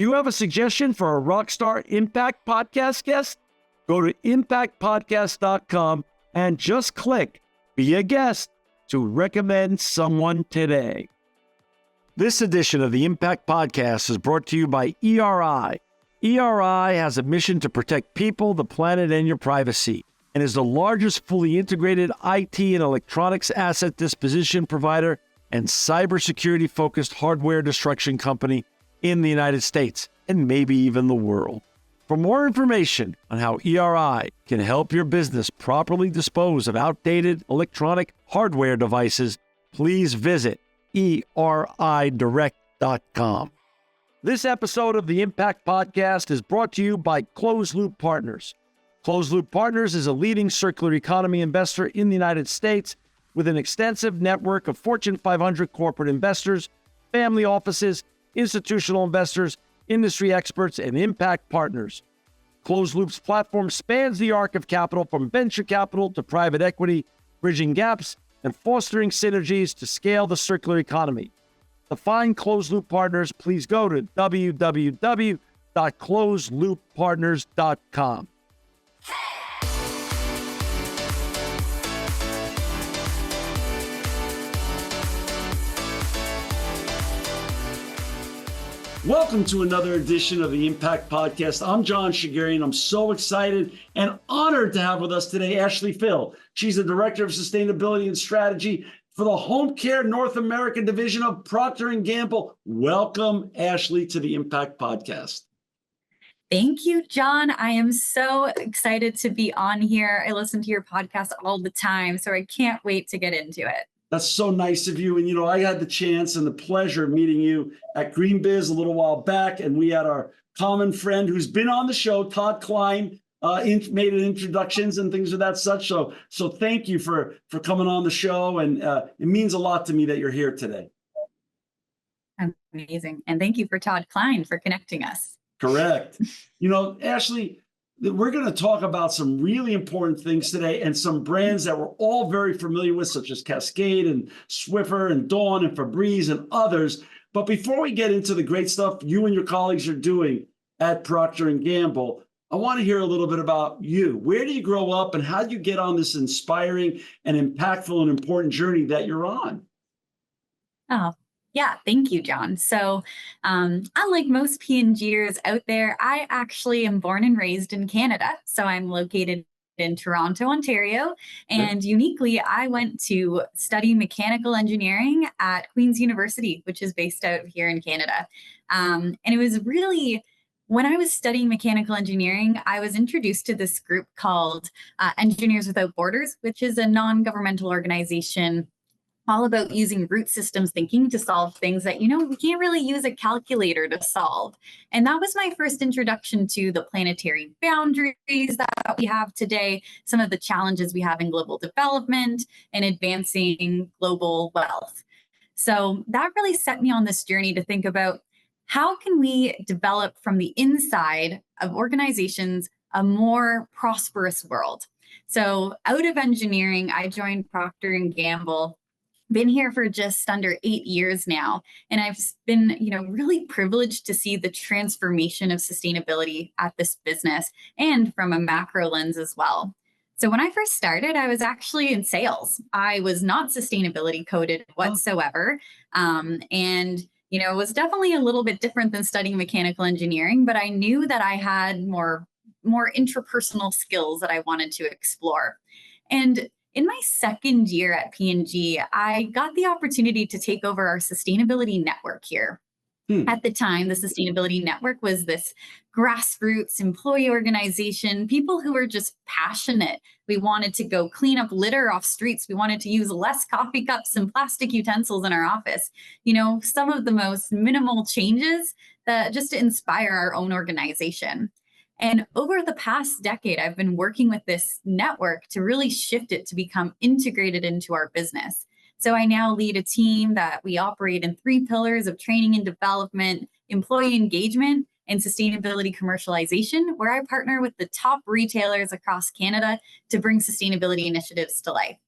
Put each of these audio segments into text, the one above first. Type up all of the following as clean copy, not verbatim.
Do you have a suggestion for a Rockstar Impact Podcast guest? Go to impactpodcast.com and just click Be a Guest to recommend someone today. This edition of the Impact Podcast is brought to you by ERI. ERI has a mission to protect people, the planet, and your privacy, and is the largest fully integrated IT and electronics asset disposition provider and cybersecurity-focused hardware destruction company in the United States, and maybe even the world. For more information on how ERI can help your business properly dispose of outdated electronic hardware devices, please visit eridirect.com. This episode of the Impact Podcast is brought to you by Closed Loop Partners. Closed Loop Partners is a leading circular economy investor in the United States with an extensive network of Fortune 500 corporate investors, family offices, institutional investors, industry experts, and impact partners. Closed Loop's platform spans the arc of capital from venture capital to private equity, bridging gaps and fostering synergies to scale the circular economy. To find Closed Loop Partners, please go to www.closedlooppartners.com. Welcome to another edition of the Impact Podcast. I'm John Shigerian. I'm so excited and honored to have with us today Ashley Phil. She's the Director of Sustainability and Strategy for the Home Care North American division of Procter & Gamble. Welcome, Ashley, to the Impact Podcast. Thank you, John. I am so excited to be on here. I listen to your podcast all the time, so I can't wait to get into it. That's so nice of you. And, I had the chance and the pleasure of meeting you at Green Biz a little while back. And we had our common friend who's been on the show, Todd Klein, made introductions and things of that such. So thank you for coming on the show. And it means a lot to me that you're here today. Amazing. And thank you for Todd Klein for connecting us. Correct. Ashley, we're going to talk about some really important things today and some brands that we're all very familiar with, such as Cascade and Swiffer and Dawn and Febreze and others. But before we get into the great stuff you and your colleagues are doing at Procter & Gamble, I want to hear a little bit about you. Where do you grow up and how did you get on this inspiring and impactful and important journey that you're on? Oh, yeah. Thank you, John. So unlike most P&Gers out there, I actually am born and raised in Canada. So I'm located in Toronto, Ontario. And uniquely, I went to study mechanical engineering at Queen's University, which is based out here in Canada. And it was really, when I was studying mechanical engineering, I was introduced to this group called Engineers Without Borders, which is a non-governmental organization all about using root systems thinking to solve things that, we can't really use a calculator to solve. And that was my first introduction to the planetary boundaries that we have today, some of the challenges we have in global development and advancing global wealth. So that really set me on this journey to think about how can we develop from the inside of organizations a more prosperous world. So out of engineering, I joined Procter & Gamble. Been here for just under 8 years now. And I've been, really privileged to see the transformation of sustainability at this business and from a macro lens as well. So when I first started, I was actually in sales. I was not sustainability coded whatsoever. It was definitely a little bit different than studying mechanical engineering, but I knew that I had more interpersonal skills that I wanted to explore. And in my second year at P&G, I got the opportunity to take over our sustainability network here. At the time, the Sustainability Network was this grassroots employee organization, people who were just passionate. We wanted to go clean up litter off streets. We wanted to use less coffee cups and plastic utensils in our office. Some of the most minimal changes that just to inspire our own organization. And over the past decade, I've been working with this network to really shift it to become integrated into our business. So I now lead a team that we operate in 3 pillars of training and development, employee engagement, and sustainability commercialization, where I partner with the top retailers across Canada to bring sustainability initiatives to life.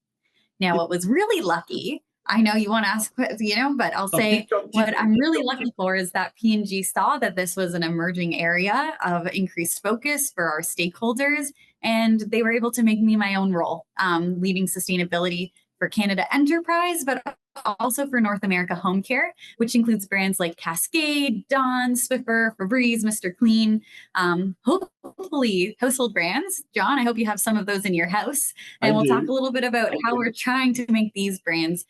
Now, what was really lucky I know you want to ask, but I'll Oh, say what I'm really lucky for is that P&G saw that this was an emerging area of increased focus for our stakeholders, and they were able to make me my own role, leading sustainability for Canada Enterprise, but also for North America Home Care, which includes brands like Cascade, Dawn, Swiffer, Febreze, Mr. Clean, hopefully household brands. John, I hope you have some of those in your house. I And we'll talk do. a little bit about how we're trying to make these brands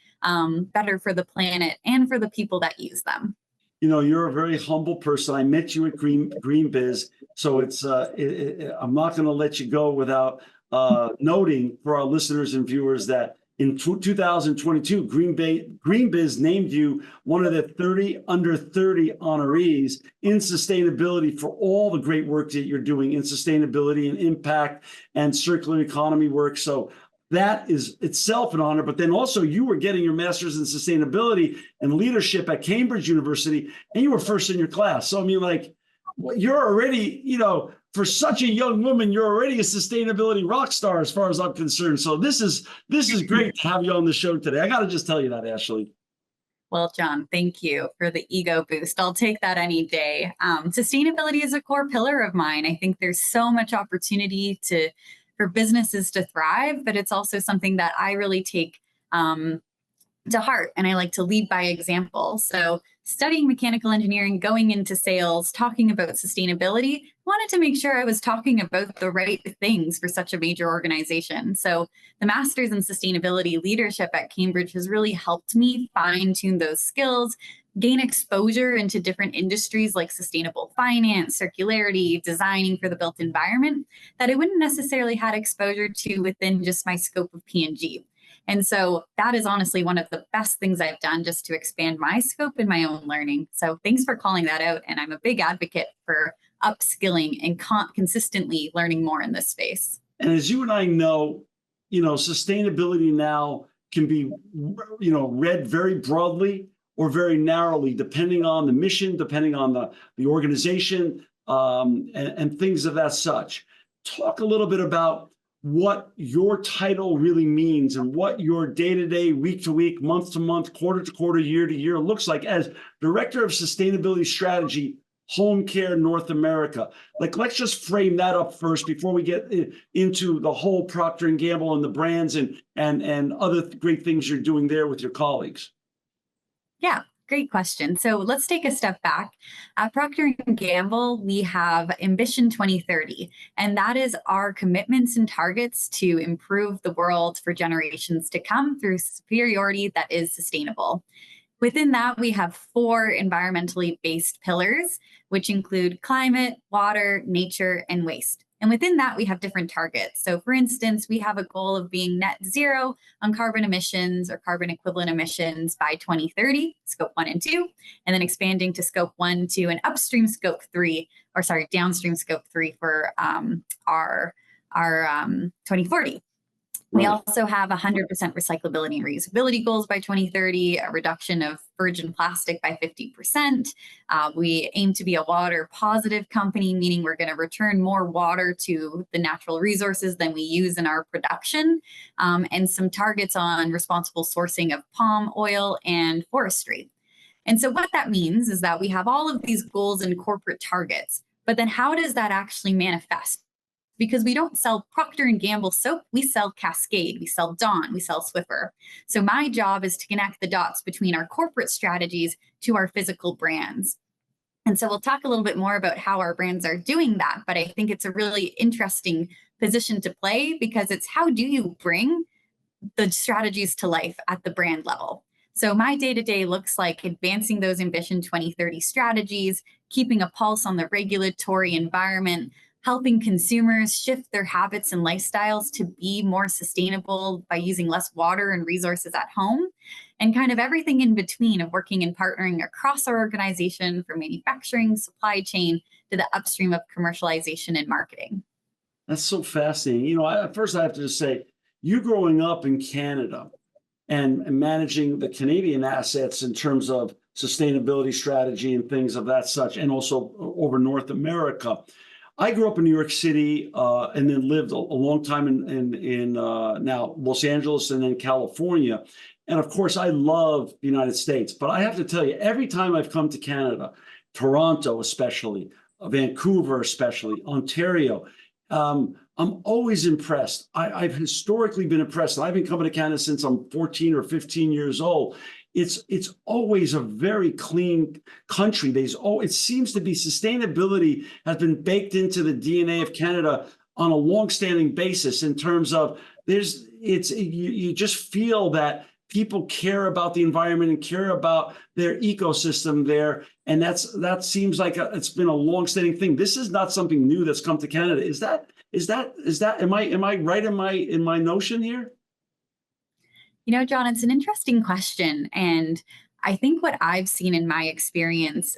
better for the planet and for the people that use them. You're a very humble person. I met you at Green Biz, so I'm not going to let you go without noting for our listeners and viewers that in 2022, Green Biz named you one of the 30 under 30 honorees in sustainability for all the great work that you're doing in sustainability and impact and circular economy work. So that is itself an honor, but then also you were getting your master's in sustainability and leadership at Cambridge University, and you were first in your class. So I mean, like, you're already, for such a young woman, you're already a sustainability rock star as far as I'm concerned. So this is great to have you on the show today. I got to just tell you that, Ashley. Well, John, thank you for the ego boost. I'll take that any day. Sustainability is a core pillar of mine. I think there's so much opportunity for businesses to thrive, but it's also something that I really take to heart, and I like to lead by example. So studying mechanical engineering, going into sales, talking about sustainability, wanted to make sure I was talking about the right things for such a major organization. So the master's in sustainability leadership at Cambridge has really helped me fine tune those skills, gain exposure into different industries like sustainable finance, circularity, designing for the built environment that I wouldn't necessarily had exposure to within just my scope of P&G. And so that is honestly one of the best things I've done just to expand my scope and my own learning. So thanks for calling that out. And I'm a big advocate for upskilling and consistently learning more in this space. And as you and I know, sustainability now can be, read very broadly or very narrowly, depending on the mission, depending on the organization, and things of that such. Talk a little bit about what your title really means and what your day-to-day, week-to-week, month-to-month, quarter-to-quarter, year-to-year looks like as Director of Sustainability Strategy, Home Care North America. Like, let's just frame that up first before we get into the whole Procter & Gamble and the brands and other great things you're doing there with your colleagues. Yeah. Great question. So let's take a step back. At Procter & Gamble, we have Ambition 2030, and that is our commitments and targets to improve the world for generations to come through superiority that is sustainable. Within that, we have 4 environmentally based pillars, which include climate, water, nature, and waste. And within that, we have different targets. So for instance, we have a goal of being net zero on carbon emissions or carbon equivalent emissions by 2030, scope 1 and 2, and then expanding to scope 1, 2, and downstream scope 3 for our 2040. We also have 100% recyclability and reusability goals by 2030, a reduction of virgin plastic by 50%. We aim to be a water positive company, meaning we're going to return more water to the natural resources than we use in our production, and some targets on responsible sourcing of palm oil and forestry. And so what that means is that we have all of these goals and corporate targets, but then how does that actually manifest? Because we don't sell Procter & Gamble soap, we sell Cascade, we sell Dawn, we sell Swiffer. So my job is to connect the dots between our corporate strategies to our physical brands. And so we'll talk a little bit more about how our brands are doing that, but I think it's a really interesting position to play because it's how do you bring the strategies to life at the brand level. So my day-to-day looks like advancing those Ambition 2030 strategies, keeping a pulse on the regulatory environment, helping consumers shift their habits and lifestyles to be more sustainable by using less water and resources at home, and kind of everything in between of working and partnering across our organization from manufacturing, supply chain, to the upstream of commercialization and marketing. That's so fascinating. First I have to just say, you growing up in Canada and managing the Canadian assets in terms of sustainability strategy and things of that such, and also over North America. I grew up in New York City and then lived a long time in now Los Angeles and then California. And of course, I love the United States, but I have to tell you, every time I've come to Canada, Toronto especially, Vancouver especially, Ontario, I'm always impressed. I've historically been impressed. I've been coming to Canada since I'm 14 or 15 years old. It's always a very clean country. It seems to be sustainability has been baked into the DNA of Canada on a long-standing basis in terms of you just feel that people care about the environment and care about their ecosystem there. And that seems like it's been a long-standing thing. This is not something new that's come to Canada. Am I right in my notion here? John, it's an interesting question. And I think what I've seen in my experience,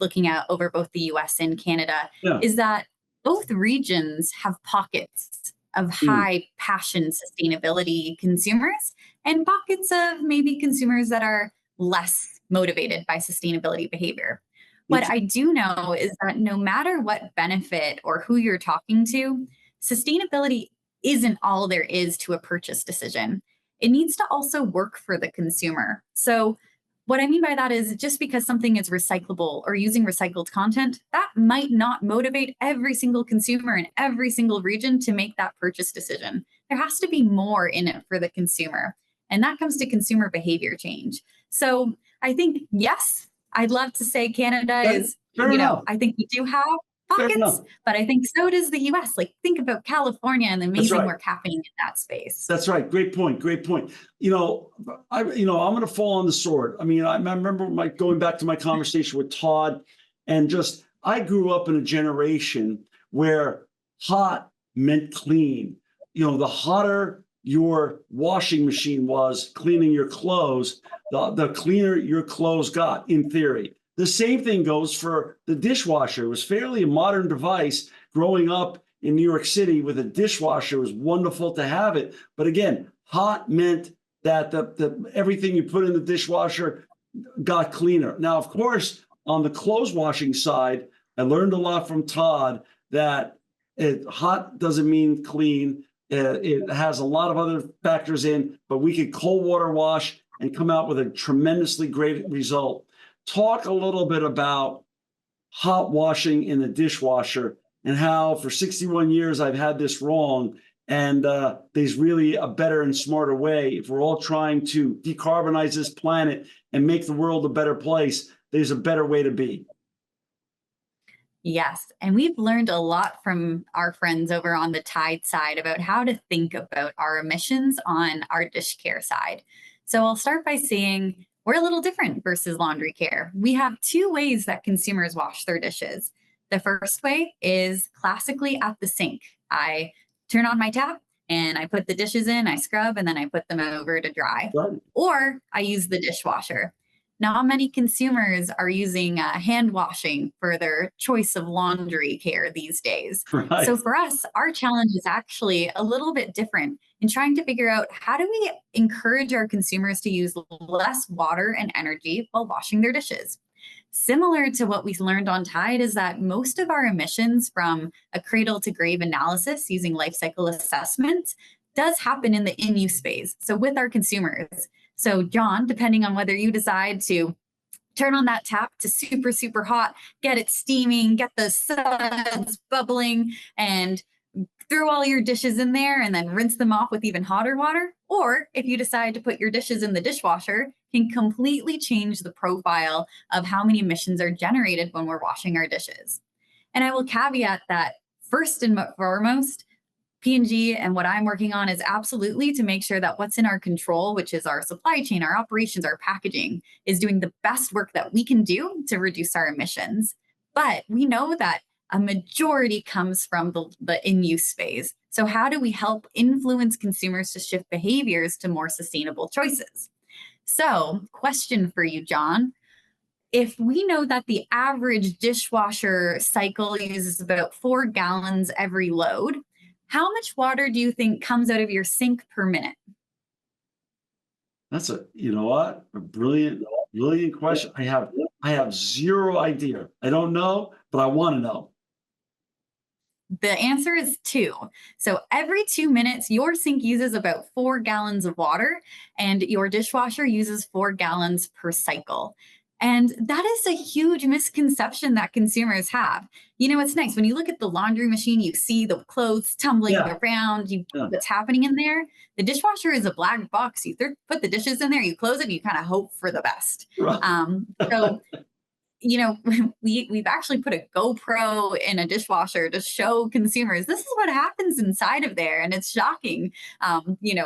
looking at over both the US and Canada, Yeah. is that both regions have pockets of high passion sustainability consumers and pockets of maybe consumers that are less motivated by sustainability behavior. What I do know is that no matter what benefit or who you're talking to, sustainability isn't all there is to a purchase decision. It needs to also work for the consumer. So, what I mean by that is just because something is recyclable or using recycled content, that might not motivate every single consumer in every single region to make that purchase decision. There has to be more in it for the consumer. And that comes to consumer behavior change. So, I think, yes, I'd love to say Canada is, I think we do have pockets, but I think so does the US. Like, think about California and the amazing work happening in that space. That's right. Great point. Great point. I'm going to fall on the sword. I mean, I remember going back to my conversation with Todd, and I grew up in a generation where hot meant clean. The hotter your washing machine was cleaning your clothes, the cleaner your clothes got, in theory. The same thing goes for the dishwasher. It was fairly a modern device. Growing up in New York City with a dishwasher, it was wonderful to have it. But again, hot meant that everything you put in the dishwasher got cleaner. Now, of course, on the clothes washing side, I learned a lot from Todd that hot doesn't mean clean. It has a lot of other factors in, but we could cold water wash and come out with a tremendously great result. Talk a little bit about hot washing in the dishwasher and how for 61 years I've had this wrong. And there's really a better and smarter way. If we're all trying to decarbonize this planet and make the world a better place, there's a better way to be. Yes. And we've learned a lot from our friends over on the Tide side about how to think about our emissions on our dish care side. So I'll start by saying we're a little different versus laundry care. We have two ways that consumers wash their dishes. The first way is classically at the sink. I turn on my tap and I put the dishes in, I scrub, and then I put them over to dry. Right. Or I use the dishwasher. Not many consumers are using hand washing for their choice of laundry care these days. Right. So for us, our challenge is actually a little bit different in trying to figure out how do we encourage our consumers to use less water and energy while washing their dishes. Similar to what we learned on Tide is that most of our emissions from a cradle to grave analysis using life cycle assessment does happen in the in-use phase. So with our consumers. So John, depending on whether you decide to turn on that tap to super, super hot, get it steaming, get the suds bubbling, and throw all your dishes in there and then rinse them off with even hotter water. Or if you decide to put your dishes in the dishwasher, can completely change the profile of how many emissions are generated when we're washing our dishes. And I will caveat that first and foremost, P&G and what I'm working on is absolutely to make sure that what's in our control, which is our supply chain, our operations, our packaging, is doing the best work that we can do to reduce our emissions. But we know that a majority comes from the in-use phase. So how do we help influence consumers to shift behaviors to more sustainable choices? So, question for you, John. If we know that the average dishwasher cycle uses about 4 gallons every load, how much water do you think comes out of your sink per minute? That's a brilliant question. I have zero idea. I don't know, but I want to know. The answer is two. So every 2 minutes, your sink uses about 4 gallons of water, and your dishwasher uses 4 gallons per cycle. And that is a huge misconception that consumers have. It's nice when you look at the laundry machine, you see the clothes tumbling Yeah. around, you Yeah. what's happening in there. The dishwasher is a black box. You put the dishes in there, you close it, and you kind of hope for the best. Right. So we've actually put a GoPro in a dishwasher to show consumers this is what happens inside of there, and it's shocking.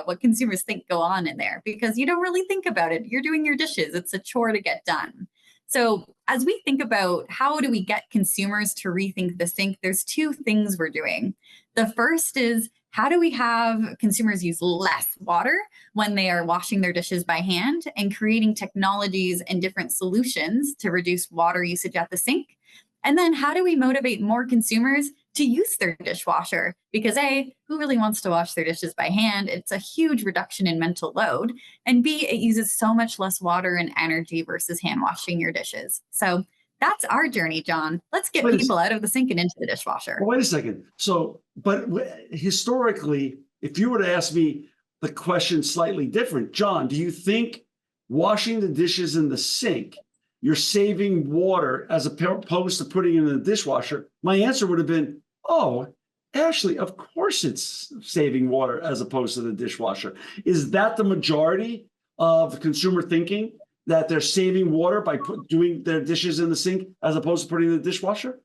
What consumers think go on in there because you don't really think about it. You're doing your dishes; it's a chore to get done. So as we think about how do we get consumers to rethink the sink, there's two things we're doing. The first is how do we have consumers use less water when they are washing their dishes by hand and creating technologies and different solutions to reduce water usage at the sink? And then how do we motivate more consumers to use their dishwasher? Because A, who really wants to wash their dishes by hand? It's a huge reduction in mental load. And B, it uses so much less water and energy versus hand washing your dishes. So that's our journey, John. Let's get Wait a people out of the sink and into the dishwasher. Well, wait a second. So, but historically, if you were to ask me the question slightly different, John, do you think washing the dishes in the sink, you're saving water as opposed to putting it in the dishwasher? My answer would have been, oh, Ashley, of course it's saving water as opposed to the dishwasher. Is that the majority of consumer thinking, that they're saving water by doing their dishes in the sink as opposed to putting it in the dishwasher?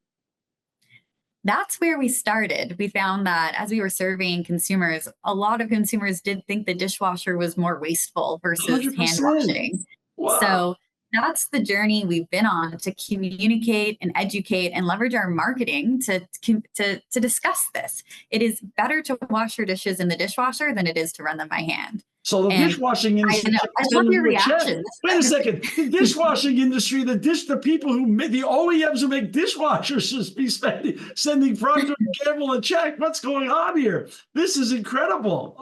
That's where we started. We found that as we were surveying consumers, a lot of consumers did think the dishwasher was more wasteful versus hand 100%. washing. Wow. So that's the journey we've been on to communicate and educate and leverage our marketing to discuss this. It is better to wash your dishes in the dishwasher than it is to run them by hand. So the And dishwashing industry. I love your reaction. Wait a second. The dishwashing industry, the people who make the OEMs who make dishwashers should be sending Procter and Gamble a check. What's going on here? This is incredible.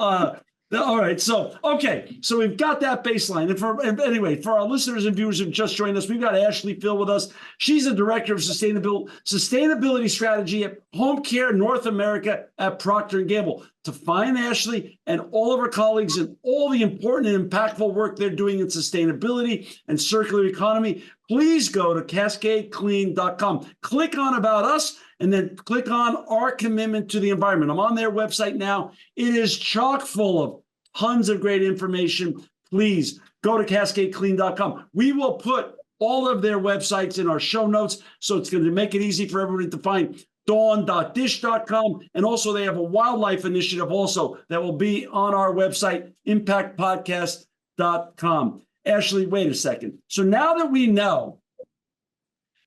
All right. So, okay. So we've got that baseline. And anyway, for our listeners and viewers who've just joined us, we've got Ashley Phil with us. She's the director of sustainability strategy at Home Care North America at Procter & Gamble. To find Ashley and all of her colleagues and all the important and impactful work they're doing in sustainability and circular economy, please go to cascadeclean.com. Click on About Us and then click on our commitment to the environment. I'm on their website now. It is chock full of tons of great information. Please go to cascadeclean.com. We will put all of their websites in our show notes, so it's going to make it easy for everybody to find. dawn.dish.com. And also they have a wildlife initiative also that will be on our website, impactpodcast.com. Ashley, wait a second. So now that we know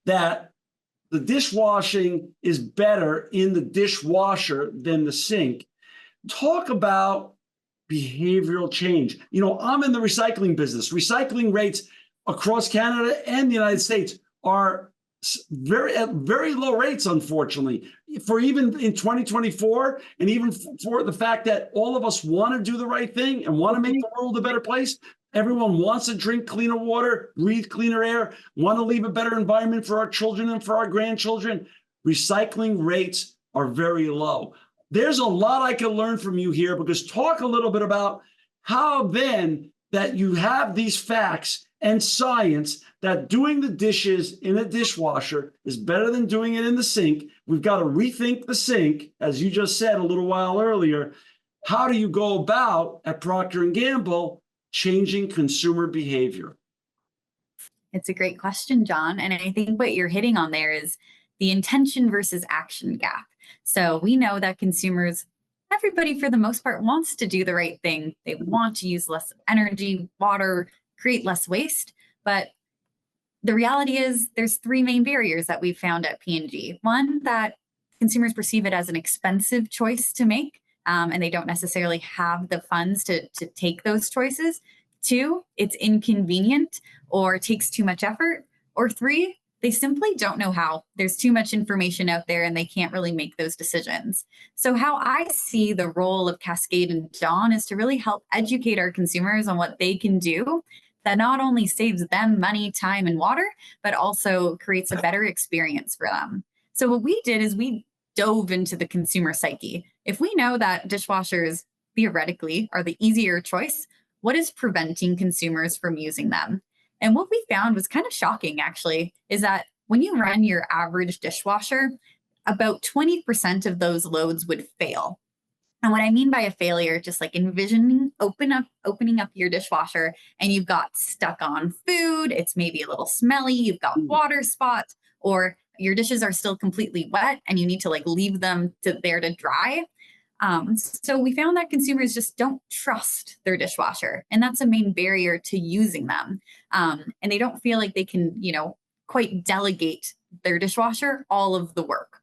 that the dishwashing is better in the dishwasher than the sink, talk about behavioral change. I'm in the recycling business. Recycling rates across Canada and the United States are at very low rates, unfortunately, for even in 2024, and even for the fact that all of us want to do the right thing and want to make the world a better place. Everyone wants to drink cleaner water, breathe cleaner air, want to leave a better environment for our children and for our grandchildren. Recycling rates are very low. There's a lot I can learn from you here, because talk a little bit about how then that you have these facts and science that doing the dishes in a dishwasher is better than doing it in the sink. We've got to rethink the sink, as you just said a little while earlier. How do you go about at Procter & Gamble changing consumer behavior? It's a great question, John. And I think what you're hitting on there is the intention versus action gap. So we know that consumers, everybody for the most part, wants to do the right thing. They want to use less energy, water, create less waste. But the reality is there's three main barriers that we've found at P&G. One, that consumers perceive it as an expensive choice to make, and they don't necessarily have the funds to take those choices. Two, it's inconvenient or takes too much effort. Or three, they simply don't know how. There's too much information out there and they can't really make those decisions. So how I see the role of Cascade and Dawn is to really help educate our consumers on what they can do that not only saves them money, time, and water, but also creates a better experience for them. So what we did is we dove into the consumer psyche. If we know that dishwashers theoretically are the easier choice, what is preventing consumers from using them? And what we found was kind of shocking, actually, is that when you run your average dishwasher, about 20% of those loads would fail. And what I mean by a failure, just like envisioning opening up your dishwasher and you've got stuck on food, it's maybe a little smelly, you've got water spots, or your dishes are still completely wet and you need to like leave them there to dry. So we found that consumers just don't trust their dishwasher, and that's a main barrier to using them. And they don't feel like they can, quite delegate their dishwasher all of the work.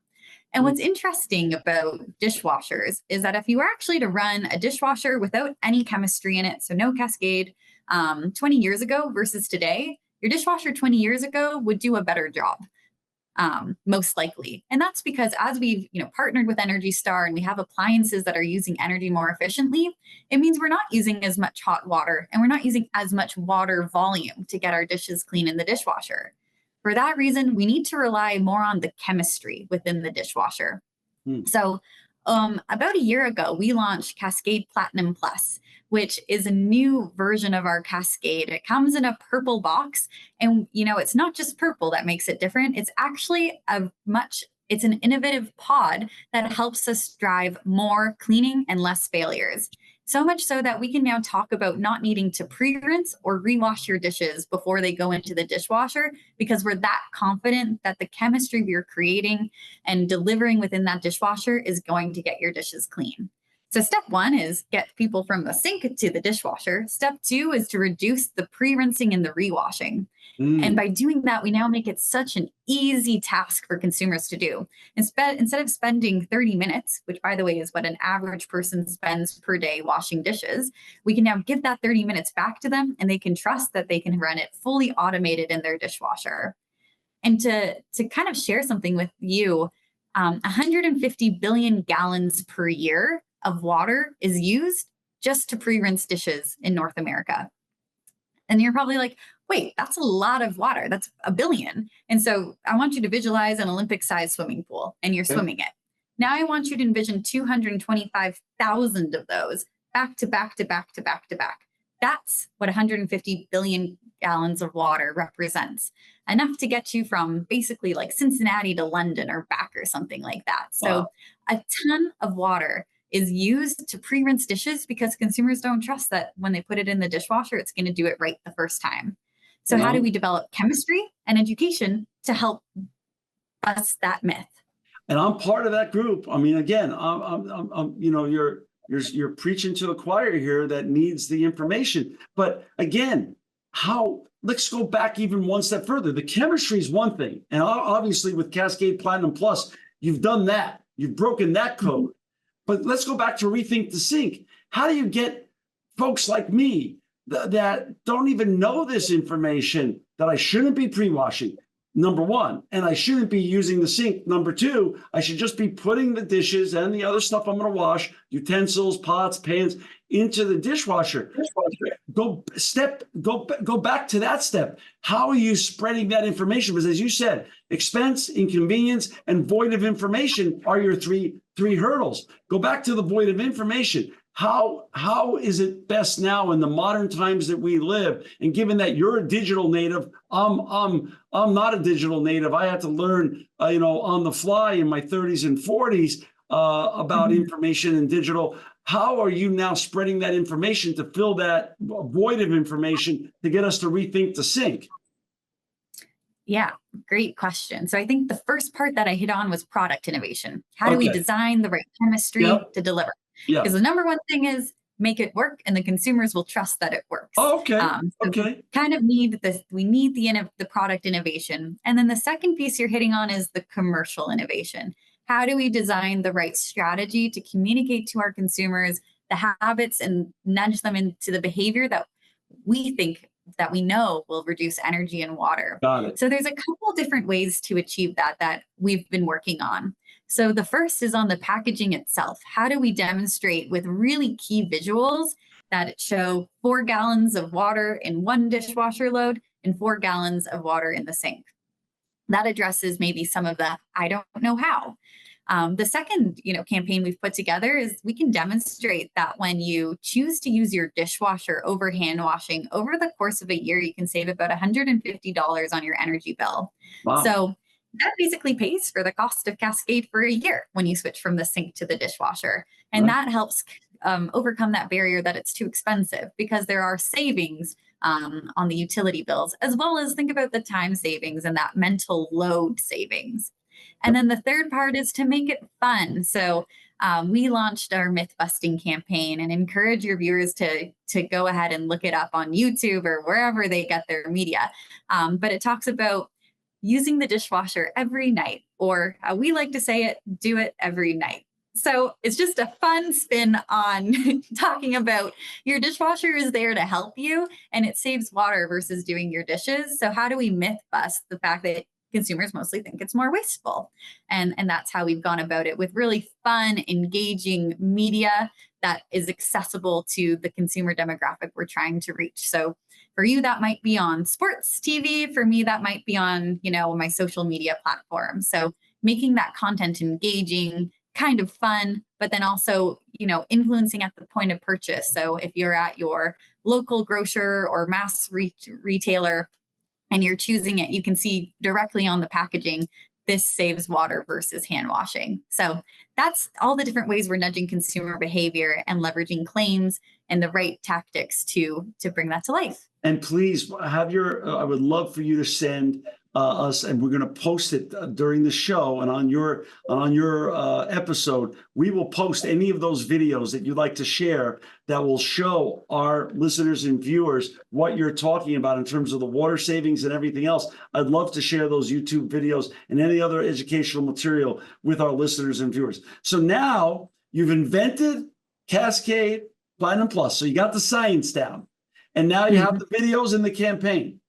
And what's interesting about dishwashers is that if you were actually to run a dishwasher without any chemistry in it, so no cascade, 20 years ago versus today, your dishwasher 20 years ago would do a better job, most likely. And that's because as we've partnered with Energy Star and we have appliances that are using energy more efficiently, it means we're not using as much hot water and we're not using as much water volume to get our dishes clean in the dishwasher. For that reason, we need to rely more on the chemistry within the dishwasher. So about a year ago, we launched Cascade Platinum Plus, which is a new version of our Cascade. It comes in a purple box, and it's not just purple that makes it different. It's actually it's an innovative pod that helps us drive more cleaning and less failures. So much so that we can now talk about not needing to pre-rinse or rewash your dishes before they go into the dishwasher, because we're that confident that the chemistry we're creating and delivering within that dishwasher is going to get your dishes clean. So step one is get people from the sink to the dishwasher. Step two is to reduce the pre-rinsing and the rewashing. And by doing that, we now make it such an easy task for consumers to do. Instead of spending 30 minutes, which by the way is what an average person spends per day washing dishes, we can now give that 30 minutes back to them and they can trust that they can run it fully automated in their dishwasher. And to kind of share something with you, 150 billion gallons per year of water is used just to pre-rinse dishes in North America. And you're probably like, wait, that's a lot of water. That's a billion. And so I want you to visualize an Olympic-sized swimming pool and you're swimming it. Now I want you to envision 225,000 of those back to back to back to back to back. That's what 150 billion gallons of water represents. Enough to get you from basically like Cincinnati to London or back or something like that. So a ton of water is used to pre-rinse dishes because consumers don't trust that when they put it in the dishwasher, it's going to do it right the first time. So how do we develop chemistry and education to help bust that myth? And I'm part of that group. I mean, again, you're preaching to a choir here that needs the information. But again, let's go back even one step further. The chemistry is one thing. And obviously with Cascade Platinum Plus, you've done that. You've broken that code. But let's go back to Rethink the Sink. How do you get folks like me that don't even know this information, that I shouldn't be pre-washing, number one, and I shouldn't be using the sink, number two, I should just be putting the dishes and the other stuff I'm going to wash, utensils, pots, pans, into the dishwasher. Go back to that step. How are you spreading that information? Because as you said, expense, inconvenience, and void of information are your three hurdles. Go back to the void of information. How is it best now in the modern times that we live? And given that you're a digital native, I'm not a digital native. I had to learn, on the fly in my 30s and 40s about information and digital. How are you now spreading that information to fill that void of information to get us to rethink the sink? Yeah, great question. So I think the first part that I hit on was product innovation. How do we design the right chemistry to deliver? Because the number one thing is make it work and the consumers will trust that it works. We kind of need this. We need the product innovation. And then the second piece you're hitting on is the commercial innovation. How do we design the right strategy to communicate to our consumers the habits and nudge them into the behavior that we think that we know will reduce energy and water? Got it. So there's a couple different ways to achieve that we've been working on. So the first is on the packaging itself. How do we demonstrate with really key visuals that show 4 gallons of water in one dishwasher load and 4 gallons of water in the sink? That addresses maybe some of the I don't know how. The second, campaign we've put together is we can demonstrate that when you choose to use your dishwasher over hand washing over the course of a year, you can save about $150 on your energy bill. Wow. So that basically pays for the cost of Cascade for a year when you switch from the sink to the dishwasher. And Right. that helps overcome that barrier that it's too expensive, because there are savings on the utility bills, as well as think about the time savings and that mental load savings. And then the third part is to make it fun. So we launched our myth busting campaign and encourage your viewers to go ahead and look it up on YouTube or wherever they get their media. But it talks about using the dishwasher every night, or how we like to say it, do it every night. So it's just a fun spin on talking about your dishwasher is there to help you and it saves water versus doing your dishes. So how do we myth bust the fact that consumers mostly think it's more wasteful? And that's how we've gone about it, with really fun, engaging media that is accessible to the consumer demographic we're trying to reach. So for you, that might be on sports TV. For me, that might be on, my social media platform. So making that content engaging, kind of fun, but then also, influencing at the point of purchase. So if you're at your local grocer or mass retailer and you're choosing it, you can see directly on the packaging, this saves water versus hand washing. So that's all the different ways we're nudging consumer behavior and leveraging claims and the right tactics to bring that to life. And please have I would love for you to send us, and we're going to post it during the show, and on your episode, we will post any of those videos that you'd like to share that will show our listeners and viewers what you're talking about in terms of the water savings and everything else. I'd love to share those YouTube videos and any other educational material with our listeners and viewers. So now you've invented Cascade Platinum Plus. So you got the science down. And now you have the videos and the campaign.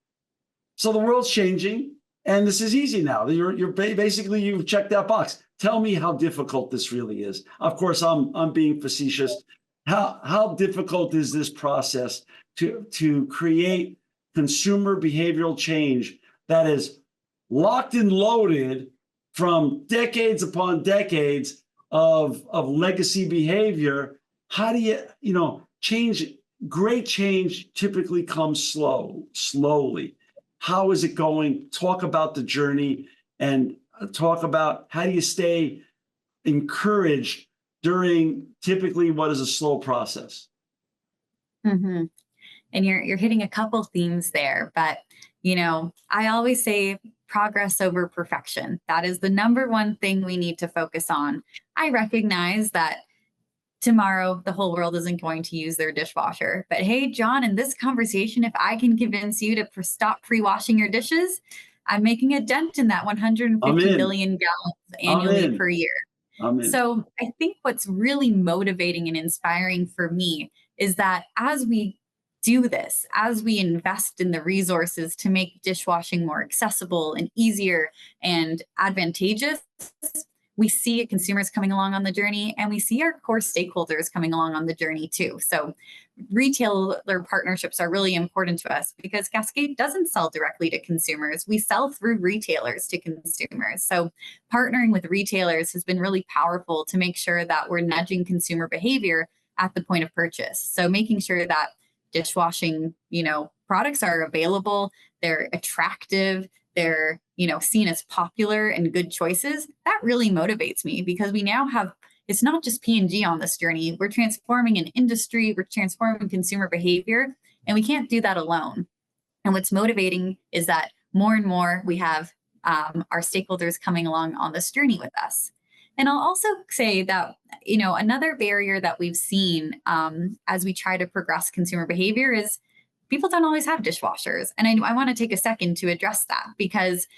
So the world's changing, and this is easy now. You're basically, you've checked that box. Tell me how difficult this really is. Of course, I'm being facetious. How difficult is this process to create consumer behavioral change that is locked and loaded from decades upon decades of legacy behavior? How do you change? Great change typically comes slowly. How is it going? Talk about the journey and talk about how do you stay encouraged during typically what is a slow process. Mm-hmm. And you're hitting a couple themes there, but I always say progress over perfection. That is the number one thing we need to focus on. I recognize that tomorrow the whole world isn't going to use their dishwasher. But hey, John, in this conversation, if I can convince you to stop pre-washing your dishes, I'm making a dent in that 150 billion gallons annually per year. So I think what's really motivating and inspiring for me is that as we do this, as we invest in the resources to make dishwashing more accessible and easier and advantageous, we see consumers coming along on the journey, and we see our core stakeholders coming along on the journey too. So retailer partnerships are really important to us because Cascade doesn't sell directly to consumers. We sell through retailers to consumers. So partnering with retailers has been really powerful to make sure that we're nudging consumer behavior at the point of purchase. So making sure that dishwashing, products are available, they're attractive, they're seen as popular and good choices. That really motivates me because we now have, it's not just P&G on this journey. We're transforming an industry, we're transforming consumer behavior, and we can't do that alone. And what's motivating is that more and more we have our stakeholders coming along on this journey with us. And I'll also say that, another barrier that we've seen as we try to progress consumer behavior is people don't always have dishwashers. And I want to take a second to address that because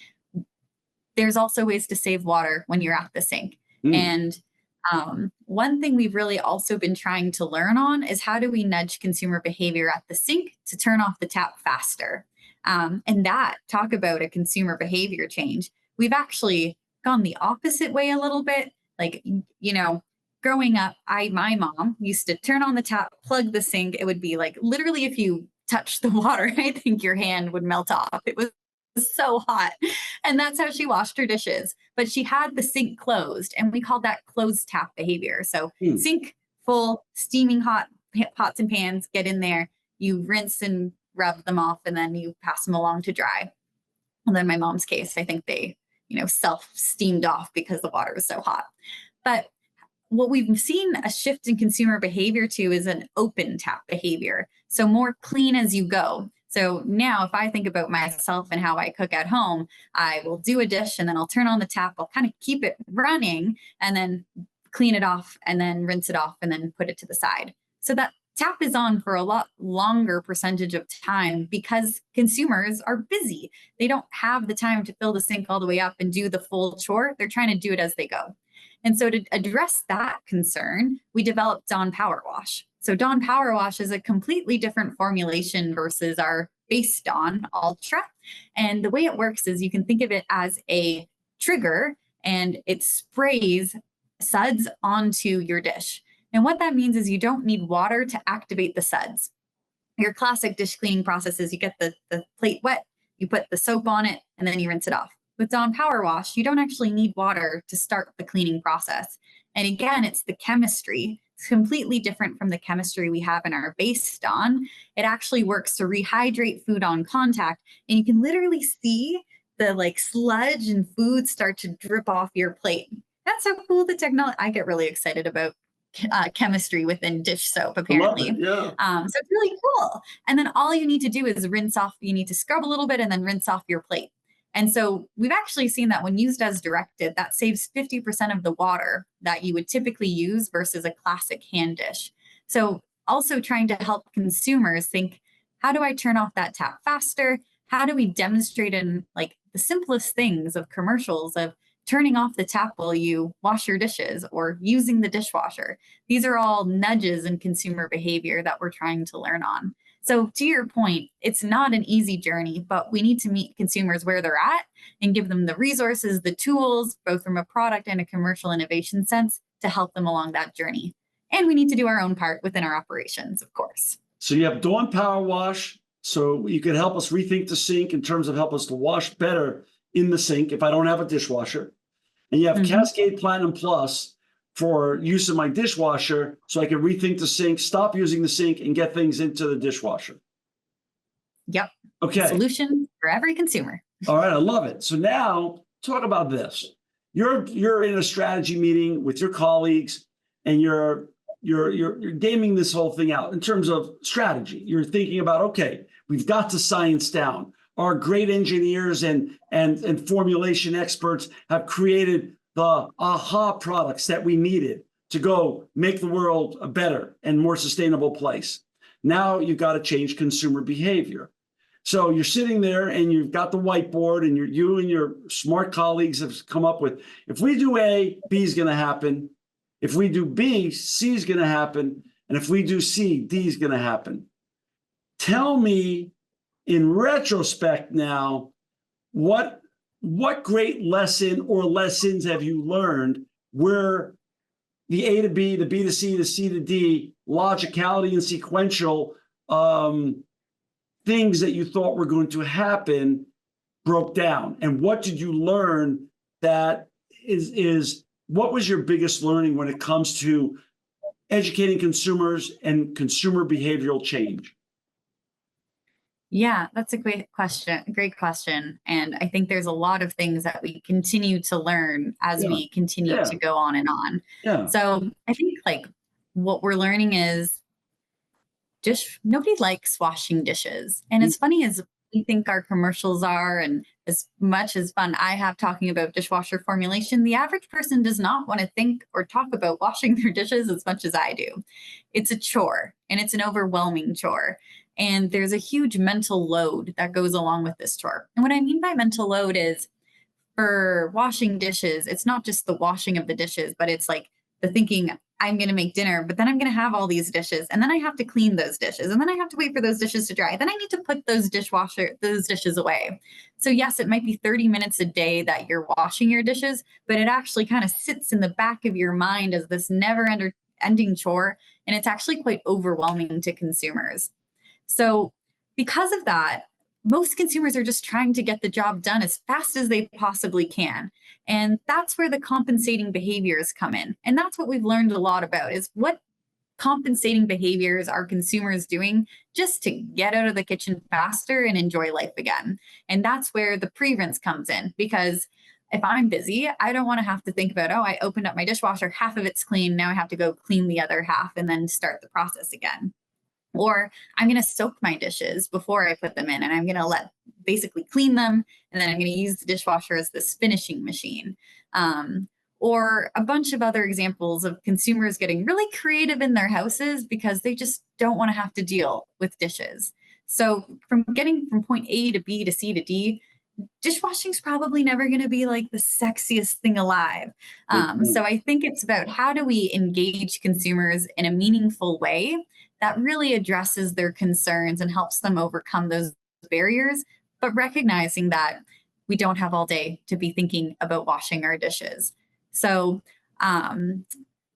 there's also ways to save water when you're at the sink. And one thing we've really also been trying to learn on is how do we nudge consumer behavior at the sink to turn off the tap faster? And talk about a consumer behavior change. We've actually gone the opposite way a little bit. Like, growing up, my mom used to turn on the tap, plug the sink. It would be like literally if you touch the water, I think your hand would melt off. It was was so hot. And that's how she washed her dishes. But she had the sink closed, and we called that closed tap behavior. So Hmm. sink full, steaming hot pots and pans, get in there, you rinse and rub them off, and then you pass them along to dry. And then my mom's case, I think they, self steamed off because the water was so hot. But what we've seen a shift in consumer behavior to is an open tap behavior. So more clean as you go. So now, if I think about myself and how I cook at home, I will do a dish and then I'll turn on the tap. I'll kind of keep it running and then clean it off and then rinse it off and then put it to the side. So that tap is on for a lot longer percentage of time because consumers are busy. They don't have the time to fill the sink all the way up and do the full chore. They're trying to do it as they go. And so to address that concern, we developed Dawn Power Wash. So Dawn Power Wash is a completely different formulation versus our base Dawn Ultra. And the way it works is you can think of it as a trigger, and it sprays suds onto your dish. And what that means is you don't need water to activate the suds. Your classic dish cleaning process is you get the plate wet, you put the soap on it, and then you rinse it off. With Dawn Power Wash, you don't actually need water to start the cleaning process. And again, it's the chemistry. It's completely different from the chemistry we have in our base Dawn. It actually works to rehydrate food on contact. And you can literally see the sludge and food start to drip off your plate. That's how cool the technology. I get really excited about chemistry within dish soap, apparently. I love it, yeah. So it's really cool. And then all you need to do is rinse off. You need to scrub a little bit and then rinse off your plate. And so we've actually seen that when used as directed, that saves 50% of the water that you would typically use versus a classic hand dish. So also trying to help consumers think, how do I turn off that tap faster? How do we demonstrate in the simplest things of commercials of turning off the tap while you wash your dishes or using the dishwasher? These are all nudges in consumer behavior that we're trying to learn on. So to your point, it's not an easy journey, but we need to meet consumers where they're at and give them the resources, the tools, both from a product and a commercial innovation sense, to help them along that journey. And we need to do our own part within our operations, of course. So you have Dawn Power Wash. So you can help us rethink the sink in terms of help us to wash better in the sink if I don't have a dishwasher. And you have Cascade Platinum Plus for use of my dishwasher, so I can rethink the sink, stop using the sink, and get things into the dishwasher. Yep. Okay. Solution for every consumer. All right, I love it. So now talk about this. You're in a strategy meeting with your colleagues, and you're gaming this whole thing out in terms of strategy. You're thinking about, okay, we've got the science down. Our great engineers and formulation experts have created the aha products that we needed to go make the world a better and more sustainable place. Now you've got to change consumer behavior. So you're sitting there and you've got the whiteboard, and you and your smart colleagues have come up with, if we do A, B is going to happen. If we do B, C is going to happen. And if we do C, D is going to happen. Tell me, in retrospect now, what great lesson or lessons have you learned where the A to B, the B to C, the C to D, logicality and sequential things that you thought were going to happen broke down? And what did you learn that is what was your biggest learning when it comes to educating consumers and consumer behavioral change? Yeah, that's a great question. Great question. And I think there's a lot of things that we continue to learn as we continue to go on and on. Yeah. So I think what we're learning is nobody likes washing dishes. And as funny as we think our commercials are, and as much as fun I have talking about dishwasher formulation, the average person does not want to think or talk about washing their dishes as much as I do. It's a chore, and it's an overwhelming chore. And there's a huge mental load that goes along with this chore. And what I mean by mental load is, for washing dishes, it's not just the washing of the dishes, but it's the thinking, I'm going to make dinner, but then I'm going to have all these dishes, and then I have to clean those dishes, and then I have to wait for those dishes to dry. Then I need to put those dishes away. So yes, it might be 30 minutes a day that you're washing your dishes, but it actually kind of sits in the back of your mind as this never-ending chore, and it's actually quite overwhelming to consumers. So because of that, most consumers are just trying to get the job done as fast as they possibly can. And that's where the compensating behaviors come in. And that's what we've learned a lot about, is what compensating behaviors are consumers doing just to get out of the kitchen faster and enjoy life again. And that's where the pre-rinse comes in, because if I'm busy, I don't want to have to think about, oh, I opened up my dishwasher, half of it's clean, now I have to go clean the other half and then start the process again. Or I'm going to soak my dishes before I put them in, and I'm going to basically clean them, and then I'm going to use the dishwasher as this finishing machine. Or a bunch of other examples of consumers getting really creative in their houses because they just don't want to have to deal with dishes. So from getting from point A to B to C to D, dishwashing is probably never going to be like the sexiest thing alive. So I think it's about, how do we engage consumers in a meaningful way that really addresses their concerns and helps them overcome those barriers, but recognizing that we don't have all day to be thinking about washing our dishes. So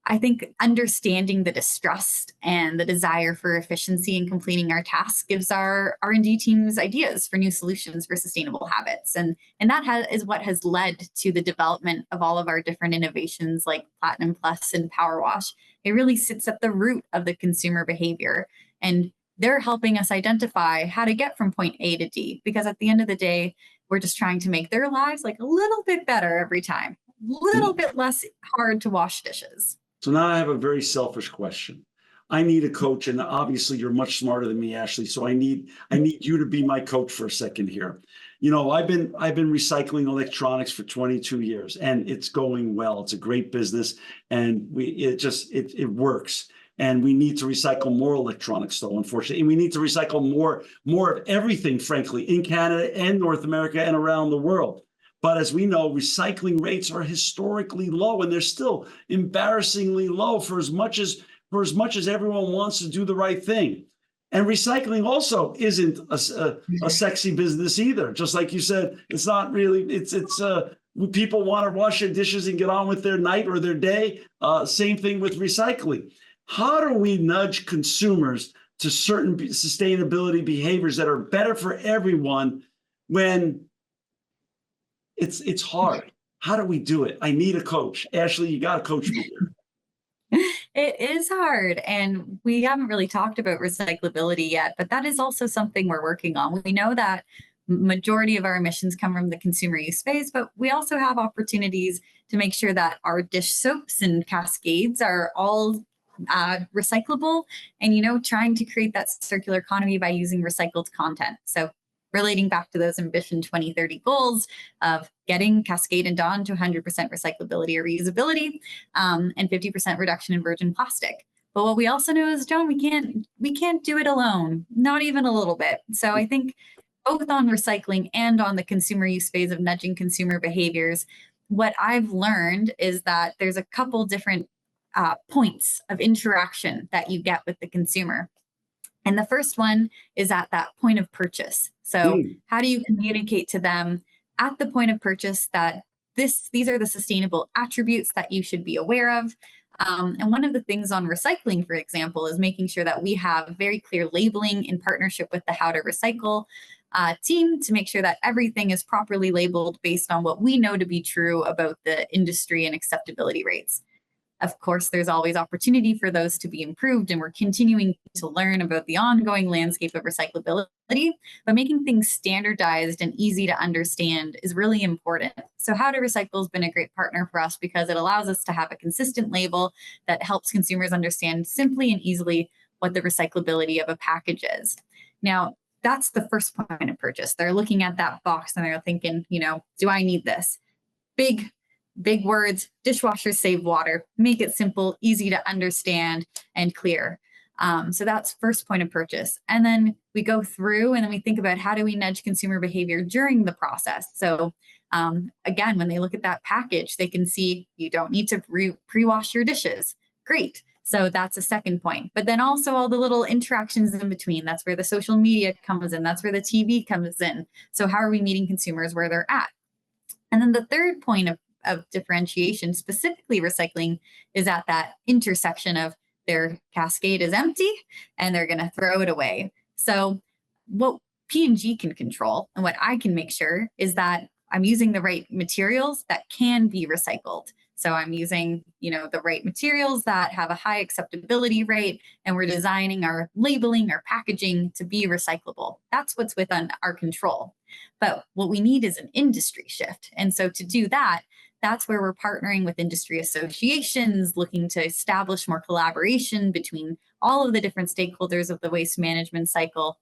I think understanding the distrust and the desire for efficiency in completing our tasks gives our R&D teams ideas for new solutions for sustainable habits. And that is what has led to the development of all of our different innovations like Platinum Plus and Power Wash. It really sits at the root of the consumer behavior. And they're helping us identify how to get from point A to D, because at the end of the day, we're just trying to make their lives like a little bit better every time, a little bit less hard to wash dishes. So now I have a very selfish question. I need a coach, and obviously you're much smarter than me, Ashley. So I need you to be my coach for a second here. You know, I've been recycling electronics for 22 years, and it's going well. It's a great business, and it works. And we need to recycle more electronics, though, unfortunately. And we need to recycle more of everything, frankly, in Canada and North America and around the world. But as we know, recycling rates are historically low, and they're still embarrassingly low for as much as everyone wants to do the right thing. And recycling also isn't a sexy business either. Just like you said, it's not really. It's people want to wash their dishes and get on with their night or their day. Same thing with recycling. How do we nudge consumers to certain sustainability behaviors that are better for everyone when it's hard? How do we do it? I need a coach. Ashley, you got to coach me here. It is hard. And we haven't really talked about recyclability yet, but that is also something we're working on. We know that majority of our emissions come from the consumer use phase, but we also have opportunities to make sure that our dish soaps and cascades are all recyclable, and trying to create that circular economy by using recycled content. So relating back to those Ambition 2030 goals of getting Cascade and Dawn to 100% recyclability or reusability, and 50% reduction in virgin plastic. But what we also know is, John, we can't do it alone, not even a little bit. So I think both on recycling and on the consumer use phase of nudging consumer behaviors, what I've learned is that there's a couple different points of interaction that you get with the consumer. And the first one is at that point of purchase. So how do you communicate to them at the point of purchase that these are the sustainable attributes that you should be aware of? And one of the things on recycling, for example, is making sure that we have very clear labeling in partnership with the How to Recycle team to make sure that everything is properly labeled based on what we know to be true about the industry and acceptability rates. Of course, there's always opportunity for those to be improved, and we're continuing to learn about the ongoing landscape of recyclability, but making things standardized and easy to understand is really important. So How to Recycle has been a great partner for us because it allows us to have a consistent label that helps consumers understand simply and easily what the recyclability of a package is. Now, that's the first point of purchase. They're looking at that box and they're thinking, do I need this? Big words, dishwashers save water, make it simple, easy to understand, and clear. So that's first point of purchase. And then we go through and then we think about, how do we nudge consumer behavior during the process? So again, when they look at that package, they can see you don't need to pre-wash your dishes. Great. So that's a second point. But then also all the little interactions in between. That's where the social media comes in. That's where the TV comes in. So how are we meeting consumers where they're at? And then the third point of differentiation, specifically recycling, is at that intersection of their cascade is empty and they're going to throw it away. So what P&G can control, and what I can make sure is that I'm using the right materials that can be recycled. So I'm using, the right materials that have a high acceptability rate, and we're designing our labeling, our packaging to be recyclable. That's what's within our control. But what we need is an industry shift. And so to do that, that's where we're partnering with industry associations, looking to establish more collaboration between all of the different stakeholders of the waste management cycle,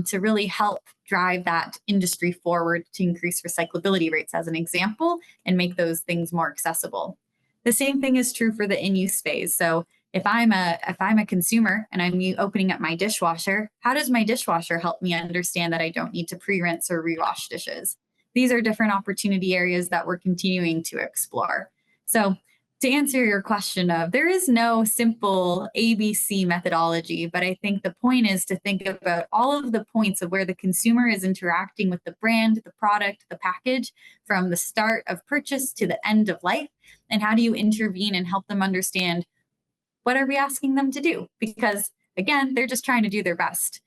to really help drive that industry forward to increase recyclability rates, as an example, and make those things more accessible. The same thing is true for the in-use phase. So if I'm a consumer and I'm opening up my dishwasher, how does my dishwasher help me understand that I don't need to pre-rinse or rewash dishes? These are different opportunity areas that we're continuing to explore. So to answer your question there is no simple ABC methodology, but I think the point is to think about all of the points of where the consumer is interacting with the brand, the product, the package, from the start of purchase to the end of life. And how do you intervene and help them understand, what are we asking them to do? Because again, they're just trying to do their best.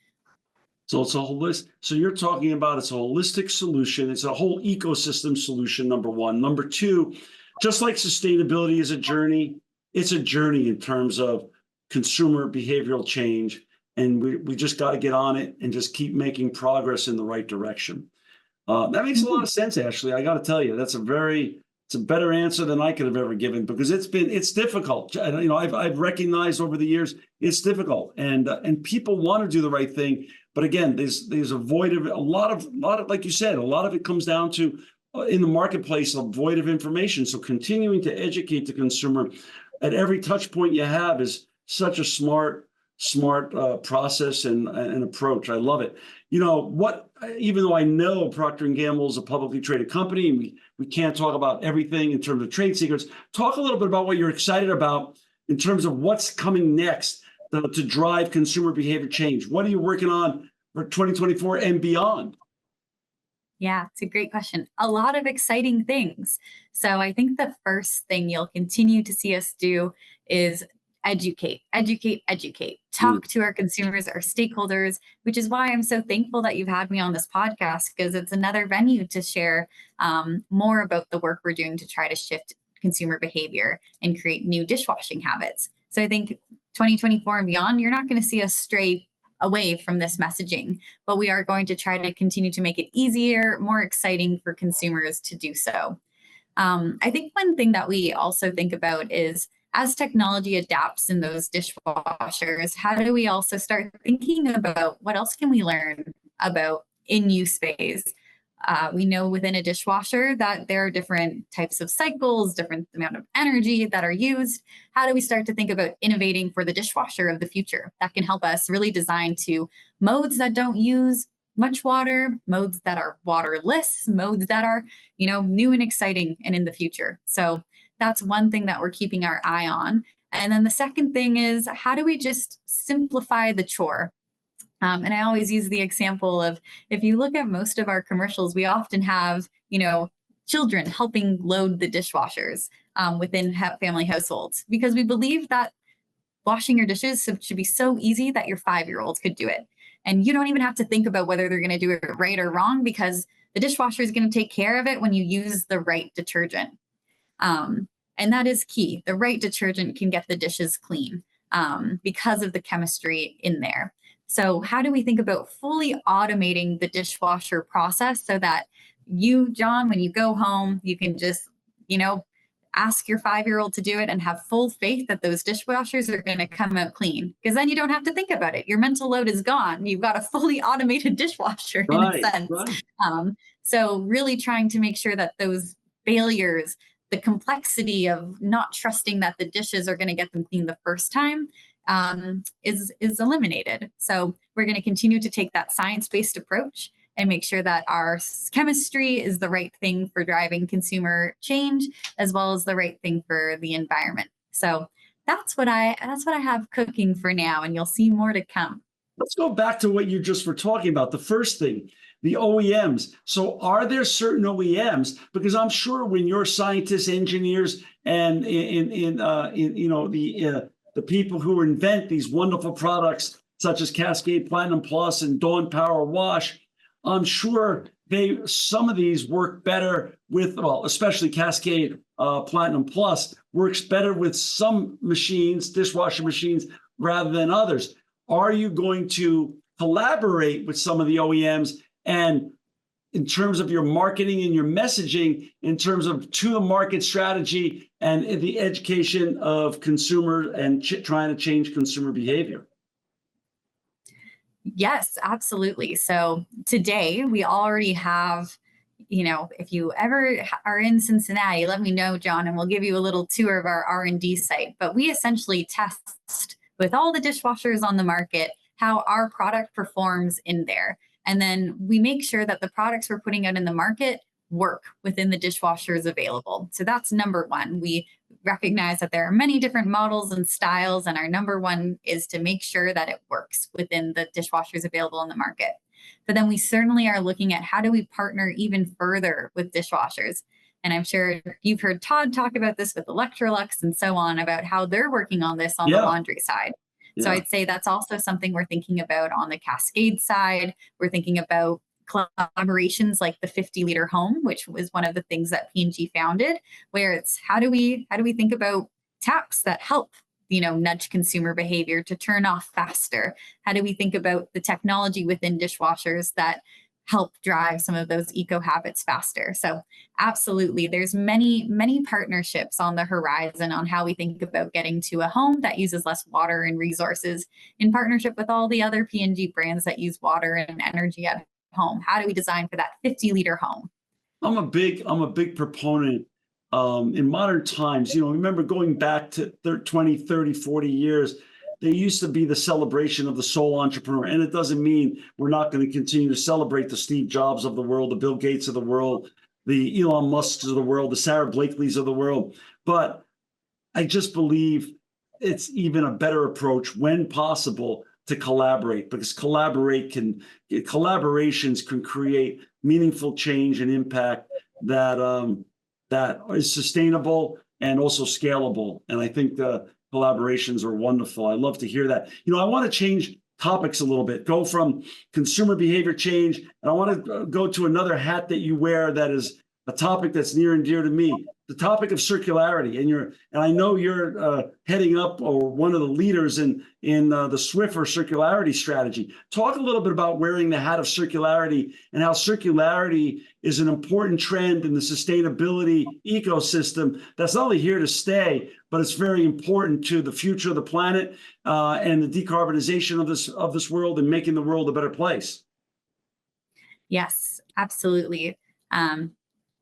So it's a holistic. So you're talking about it's a holistic solution. It's a whole ecosystem solution, number one. Number two, just like sustainability is a journey, it's a journey in terms of consumer behavioral change. And we just got to get on it and just keep making progress in the right direction. That makes a lot of sense, Ashley. I got to tell you, it's a better answer than I could have ever given, because it's difficult. I've recognized over the years it's difficult, and people want to do the right thing, but again, there's a void of a lot of like you said, a lot of it comes down to in the marketplace, a void of information. So continuing to educate the consumer at every touch point you have is such a smart process and approach. I love it. Even though I know Procter & Gamble is a publicly traded company, and we can't talk about everything in terms of trade secrets, talk a little bit about what you're excited about in terms of what's coming next to drive consumer behavior change. What are you working on for 2024 and beyond? Yeah, it's a great question. A lot of exciting things. So I think the first thing you'll continue to see us do is educate. Talk to our consumers, our stakeholders, which is why I'm so thankful that you've had me on this podcast, because it's another venue to share more about the work we're doing to try to shift consumer behavior and create new dishwashing habits. So I think 2024 and beyond, you're not going to see us stray away from this messaging, but we are going to try to continue to make it easier, more exciting for consumers to do so. I think one thing that we also think about is, as technology adapts in those dishwashers, how do we also start thinking about what else can we learn about in-use phase? We know within a dishwasher that there are different types of cycles, different amount of energy that are used. How do we start to think about innovating for the dishwasher of the future that can help us really design to modes that don't use much water, modes that are waterless, modes that are, new and exciting and in the future. So that's one thing that we're keeping our eye on. And then the second thing is, how do we just simplify the chore? And I always use the example of, if you look at most of our commercials, we often have, children helping load the dishwashers within family households, because we believe that washing your dishes should be so easy that your 5-year-old could do it. And you don't even have to think about whether they're going to do it right or wrong, because the dishwasher is going to take care of it when you use the right detergent. And that is key. The right detergent can get the dishes clean because of the chemistry in there. So how do we think about fully automating the dishwasher process so that you, John, when you go home, you can just, ask your 5-year-old to do it and have full faith that those dishwashers are going to come out clean? Because then you don't have to think about it. Your mental load is gone. You've got a fully automated dishwasher in a sense. Right. So really trying to make sure that those failures, the complexity of not trusting that the dishes are going to get them clean the first time, is eliminated. So we're going to continue to take that science-based approach and make sure that our chemistry is the right thing for driving consumer change, as well as the right thing for the environment. So that's what I have cooking for now, and you'll see more to come. Let's go back to what you just were talking about. The first thing, the OEMs. So are there certain OEMs? Because I'm sure when your scientists, engineers, and the people who invent these wonderful products such as Cascade Platinum Plus and Dawn Power Wash, I'm sure some of these work better with, well, especially Cascade Platinum Plus works better with some machines, dishwasher machines, rather than others. Are you going to collaborate with some of the OEMs, and in terms of your marketing and your messaging, in terms of to the market strategy and the education of consumers and trying to change consumer behavior? Yes, absolutely. So today we already have, if you ever are in Cincinnati, let me know, John, and we'll give you a little tour of our R&D site. But we essentially test with all the dishwashers on the market how our product performs in there. And then we make sure that the products we're putting out in the market work within the dishwashers available. So that's number one. We recognize that there are many different models and styles, and our number one is to make sure that it works within the dishwashers available in the market. But then we certainly are looking at how do we partner even further with dishwashers. And I'm sure you've heard Todd talk about this with Electrolux and so on, about how they're working on this on the laundry side. So I'd say that's also something we're thinking about on the Cascade side. We're thinking about collaborations like the 50-liter home, which was one of the things that P&G founded, where it's how do we think about taps that help nudge consumer behavior to turn off faster? How do we think about the technology within dishwashers that help drive some of those eco habits faster? So absolutely, there's many partnerships on the horizon on how we think about getting to a home that uses less water and resources in partnership with all the other P&G brands that use water and energy at home. How do we design for that 50-liter home? I'm a big proponent in modern times. Remember going back to 20, 30, 40 years, there used to be the celebration of the sole entrepreneur. And it doesn't mean we're not going to continue to celebrate the Steve Jobs of the world, the Bill Gates of the world, the Elon Musks of the world, the Sarah Blakeleys of the world. But I just believe it's even a better approach when possible to collaborate, because collaborations can create meaningful change and impact that is sustainable and also scalable. And I think the collaborations are wonderful. I love to hear that. I want to change topics a little bit, go from consumer behavior change, and I want to go to another hat that you wear that is a topic that's near and dear to me, the topic of circularity. And I know you're heading up, or one of the leaders in the Swiffer circularity strategy. Talk a little bit about wearing the hat of circularity and how circularity is an important trend in the sustainability ecosystem that's not only here to stay, but it's very important to the future of the planet and the decarbonization of this world and making the world a better place. Yes, absolutely.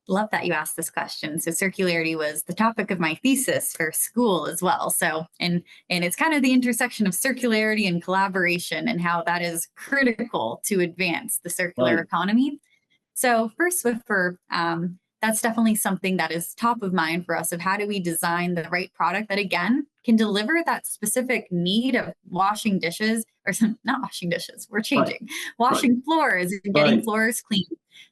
Love that you asked this question. So circularity was the topic of my thesis for school as well. So, and it's kind of the intersection of circularity and collaboration and how that is critical to advance the circular economy. So first, Swiffer, that's definitely something that is top of mind for us, of how do we design the right product that, again, can deliver that specific need of washing dishes, or not washing dishes, we're changing, washing floors and getting floors clean,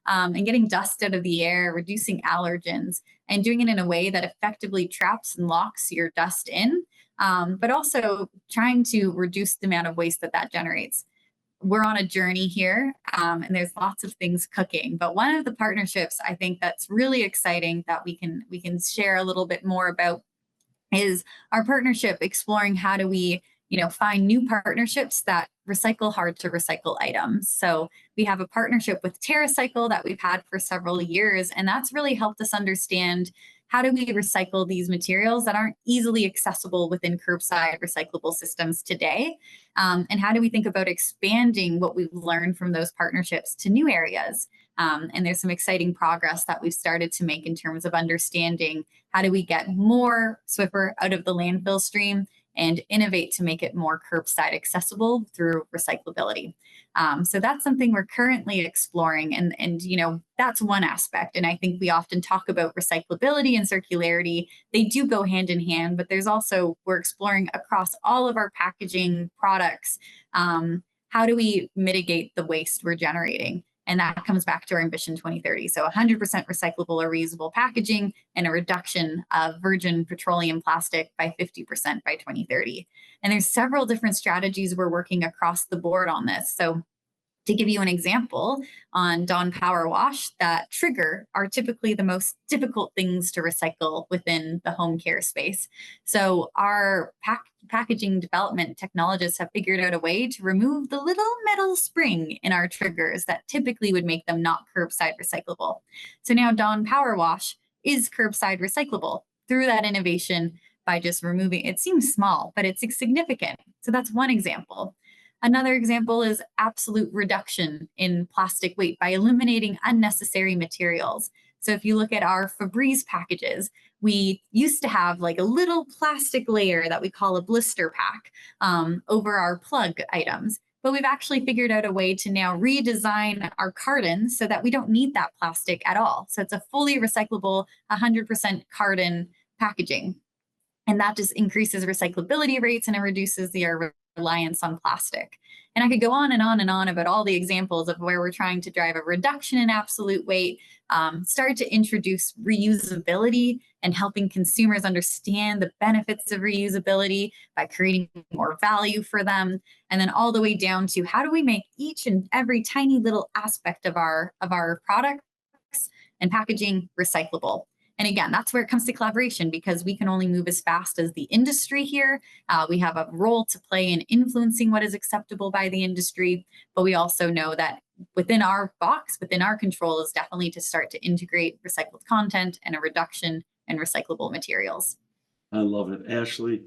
and getting dust out of the air, reducing allergens, and doing it in a way that effectively traps and locks your dust in, but also trying to reduce the amount of waste that generates. We're on a journey here, and there's lots of things cooking. But one of the partnerships I think that's really exciting that we can share a little bit more about is our partnership exploring how do we find new partnerships that recycle hard to recycle items. So we have a partnership with TerraCycle that we've had for several years, and that's really helped us understand how do we recycle these materials that aren't easily accessible within curbside recyclable systems today? And how do we think about expanding what we've learned from those partnerships to new areas? And there's some exciting progress that we've started to make in terms of understanding how do we get more Swiffer out of the landfill stream and innovate to make it more curbside accessible through recyclability. So that's something we're currently exploring. And that's one aspect. And I think we often talk about recyclability and circularity. They do go hand in hand, but there's also, we're exploring across all of our packaging products, how do we mitigate the waste we're generating? And that comes back to our Ambition 2030. So 100% recyclable or reusable packaging and a reduction of virgin petroleum plastic by 50% by 2030. And there's several different strategies we're working across the board on this. So To give you an example, on Dawn Power Wash, that trigger are typically the most difficult things to recycle within the home care space. So our packaging development technologists have figured out a way to remove the little metal spring in our triggers that typically would make them not curbside recyclable. So now Dawn Power Wash is curbside recyclable through that innovation by just removing, it seems small, but it's significant. So that's one example. Another example is absolute reduction in plastic weight by eliminating unnecessary materials. So if you look at our Febreze packages, we used to have like a little plastic layer that we call a blister pack over our plug items. But we've actually figured out a way to now redesign our cartons so that we don't need that plastic at all. So it's a fully recyclable, 100% carton packaging. And that just increases recyclability rates and it reduces the reliance on plastic. And I could go on and on and on about all the examples of where we're trying to drive a reduction in absolute weight, start to introduce reusability and helping consumers understand the benefits of reusability by creating more value for them. And then all the way down to how do we make each and every tiny little aspect of our products and packaging recyclable. And again, that's where it comes to collaboration because we can only move as fast as the industry here. We have a role to play in influencing what is acceptable by the industry, but we also know that within our box, within our control is definitely to start to integrate recycled content and a reduction in recyclable materials. I love it. Ashley,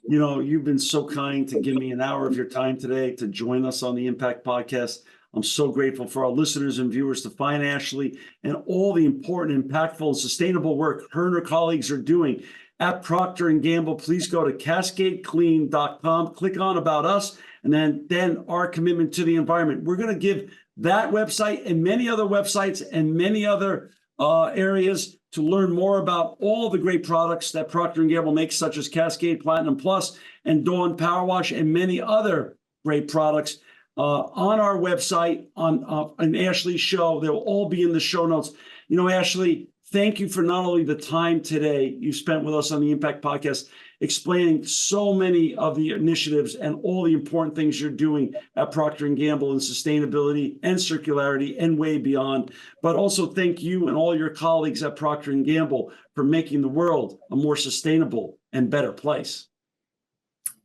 you know, you've been so kind to give me an hour of your time today to join us on the Impact Podcast. I'm so grateful for our listeners and viewers to find Ashley and all the important, impactful, and sustainable work her and her colleagues are doing at Procter & Gamble. Please go to cascadeclean.com, click on About Us, and then our commitment to the environment. We're going to give that website and many other websites and many other areas to learn more about all the great products that Procter & Gamble makes, such as Cascade Platinum Plus and Dawn Power Wash and many other great products. On our website, on Ashley's show. They'll all be in the show notes. You know, Ashley, thank you for not only the time today you spent with us on the Impact Podcast, explaining so many of the initiatives and all the important things you're doing at Procter & Gamble in sustainability and circularity and way beyond. But also thank you and all your colleagues at Procter & Gamble for making the world a more sustainable and better place.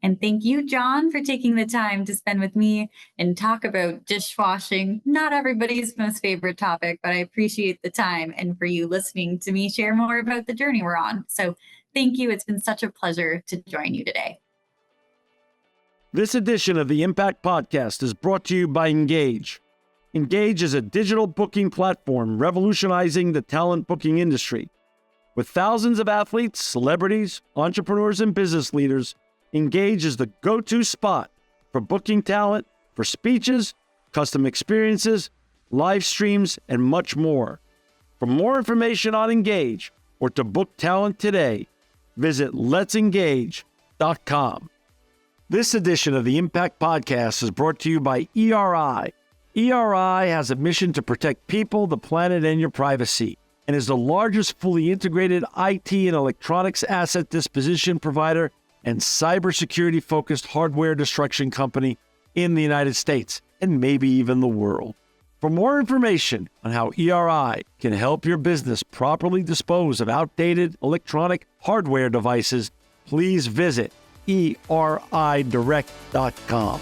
And thank you, John, for taking the time to spend with me and talk about dishwashing. Not everybody's most favorite topic, but I appreciate the time and for you listening to me share more about the journey we're on. So thank you. It's been such a pleasure to join you today. This edition of the Impact Podcast is brought to you by Engage. Engage is a digital booking platform revolutionizing the talent booking industry. With thousands of athletes, celebrities, entrepreneurs, and business leaders, Engage is the go-to spot for booking talent, for speeches, custom experiences, live streams, and much more. For more information on Engage or to book talent today, visit letsengage.com. This edition of the Impact Podcast is brought to you by ERI. ERI has a mission to protect people, the planet, and your privacy, and is the largest fully integrated IT and electronics asset disposition provider and cybersecurity-focused hardware destruction company in the United States and maybe even the world. For more information on how ERI can help your business properly dispose of outdated electronic hardware devices, please visit eridirect.com.